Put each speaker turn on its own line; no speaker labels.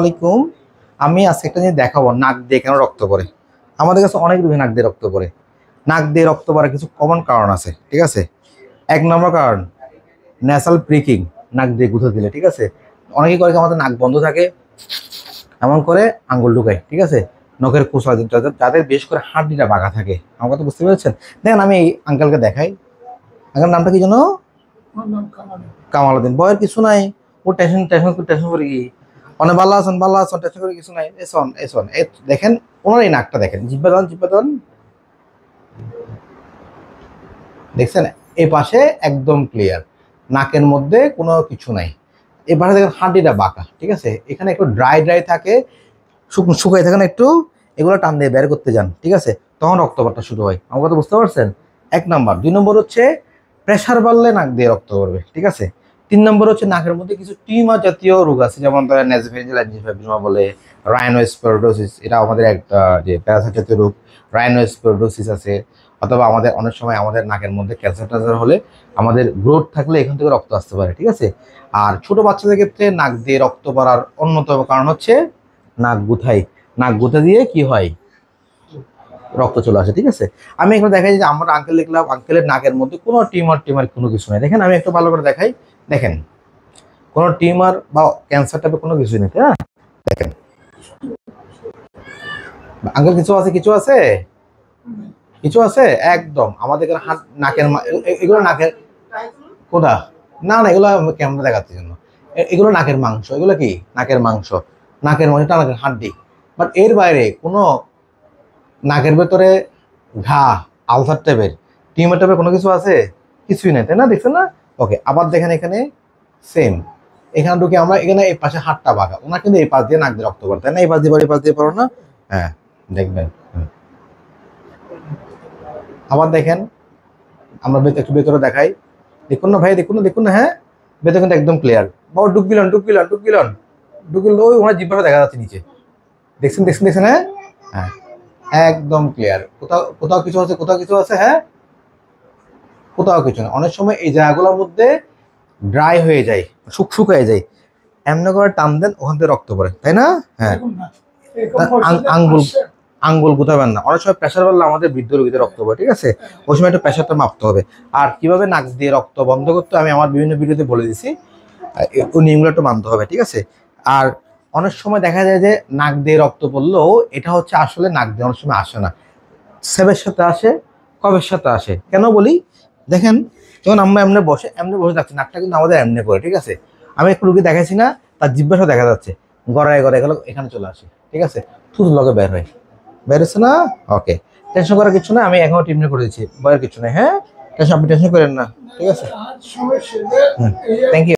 আলাইকুম। আমি আজকে একটা জিনিস দেখাবো, নাক দিয়ে কেন রক্ত পড়ে। আমাদের কাছে অনেক রোগী নাক দিয়ে রক্ত পড়ে। নাক দিয়ে রক্ত পড়ার কিছু কমন কারণ আছে, ঠিক আছে। এক নম্বর কারণ ন্যাসাল প্রিকিং, নাক দিয়ে গুঁতো দিলে, ঠিক আছে। অনেকে করে আমাদের নাক বন্ধ থাকে, এমন করে আঙ্গুল ঢুকায়, ঠিক আছে, নখের কুচলা, যাদের বেশ করে হাড্ডিটা বাঁকা থাকে। আমার কথা বুঝতে পেরেছেন? দেখেন আমি এই আঙ্কেলকে দেখাই। আঙ্কেল নামটা কি যেন? কামাল উদ্দিন। বয়ের কিছু নাই, ও টেনশন টেনশন টেনশন করে কি অনেক ভালো আছেন, ভালো আছেন, টেনশন করে কিছু নাই। এসন এসন দেখেন ওনার এই নাকটা দেখেন, জিব্বা দেন, জিব্বা দেন, দেখছেন? এই পাশে একদম ক্লিয়ার, নাকের মধ্যে কোনো কিছু নাই। এই পাশে দেখেন হাড্ডিটা বাঁকা, ঠিক আছে। এখানে একটু ড্রাই ড্রাই থাকে, শুকাই থাকে না একটু, এগুলো টান দিয়ে বের করতে যান, ঠিক আছে, তখন রক্তপাতটা শুরু হয়। আমার কথা বুঝতে পারছেন? এক নম্বর। দুই নম্বর হচ্ছে প্রেশার বাড়লে নাক দিয়ে রক্ত পড়বে, ঠিক আছে। তিন নম্বর হচ্ছে নাকের মধ্যে কিছু টিউমার জাতীয় রোগ আছে, যেমন ধরেন নেসোফেরিঞ্জিয়াল এনজিওফাইব্রিমা বলে, রাইনোস্পোরোডোসিস, এটা আমাদের একটা যে প্যারাসাইট জাতীয় রোগ, রাইনোস্পোরোডোসিস আছে। অথবা আমাদের অনেক সময় আমাদের নাকের মধ্যে ক্যান্সার ট্যান্সার হলে আমাদের গ্রোথ থাকলে এখান থেকে রক্ত আসতে পারে, ঠিক আছে। আর ছোট বাচ্চাদের ক্ষেত্রে নাক দিয়ে রক্ত পড়ার অন্যতম কারণ হচ্ছে নাক গুথাই। নাক গুথা দিয়ে কি হয়, রক্ত চলে আসে, ঠিক আছে। আমি এখানে দেখাই যে আমার আঙ্কেল দেখলাম, আঙ্কেলের নাকের মধ্যে কোনো টিউমার কোনো কিছু নেই। দেখেন আমি একটু ভালো করে দেখাই, দেখেন কোনো টিউমার বা ক্যান্সার টাইপের কোনো কিছুই নেই, হ্যাঁ। দেখেন আঙ্কেল, কিছু আছে, কিছু আছে, কিছু আছে একদম। আমাদের এখানে হাত নাকের এগুলো নাকের কোথা, না না, এগুলো ক্যামেরা দেখাচ্ছে জন্য। এগুলো নাকের মাংস, এগুলো কি নাকের মাংস, নাকের মধ্যে নাকের হাড্ডি। বাট এর বাইরে কোনো নাকের ভেতরে ঘা, আলসার টাইপের, টিউমার টাইপের কোনো কিছু আছে? কিছুই নেই, তাই না? দেখছেন না? ওকে, আবার দেখেন এখানে সেম, এখানে ঢুকে আমরা এখানে এই পাশে হাতটা বাঁকা, ওনার কিন্তু এই পাশ দিয়ে নাক দিয়ে রক্ত পড়ে, তাই না? এই পাশ দিয়ে, এই পাশ দিয়ে পড়ো না? হ্যাঁ, দেখবেন। আবার দেখেন, আমরা একটু ভেতরে দেখাই, দেখুন না ভাই, দেখুন না, দেখুন না, হ্যাঁ, ভেতরে কিন্তু একদম ক্লিয়ার। বাবা ঢুকবিলন ঢুকবিলন ঢুকবিলন ঢুকিল, ওই ওনার জিব্বাটা দেখা যাচ্ছে নিচে, দেখছেন দেখছেন দেখছেন, হ্যাঁ হ্যাঁ, একদম ক্লিয়ার। কোথাও কোথাও কিছু আছে, কোথাও কিছু আছে, হ্যাঁ, কোথাও কিছু না। অনেক সময় এই জায়গাগুলোর মধ্যে ড্রাই হয়ে যায়, শুকায় যায়, এমনি করে টান দেন, ওখান থেকে রক্ত পড়ে, তাই না? হ্যাঁ, আঙ্গুল আঙ্গুল গুতাবেন না। অনেক সময় প্রেশার বাড়লে আমাদের বৃদ্ধ রোগীদের রক্ত পড়ে, ঠিক আছে। ওই সময় একটু প্রেশারটা মাপতে হবে। আর কিভাবে নাক দিয়ে রক্ত বন্ধ করতে আমি আমার বিভিন্ন ভিডিওতে বলে দিছি, ওই নিয়মগুলো একটু মানতে হবে, ঠিক আছে। আর অনেক সময় দেখা যায় যে নাক দিয়ে রক্ত পড়লেও এটা হচ্ছে আসলে নাক দিয়ে অনেক সময় আসে না, সেবের সাথে আসে, কবের সাথে আসে। কেন বলি, দেখেন যখন আমরা এমনি বসে থাকছি, নাকটা কিন্তু আমাদের এমনি করে, ঠিক আছে। আমি একটু রুগী দেখাইছি না, তার জিব্বাসা দেখা যাচ্ছে, গড়ায় গড়ায় গেল এখানে চলে আসে, ঠিক আছে, থুত লগে বের হয়, বের হচ্ছে না? ওকে, টেনশন করার কিছু না, আমি এখনো ট্রিটমেন্ট করে দিচ্ছি, ভয়ের কিছু নেই, হ্যাঁ, টেনশন, আপনি টেনশন করেন না, ঠিক আছে। Thank you.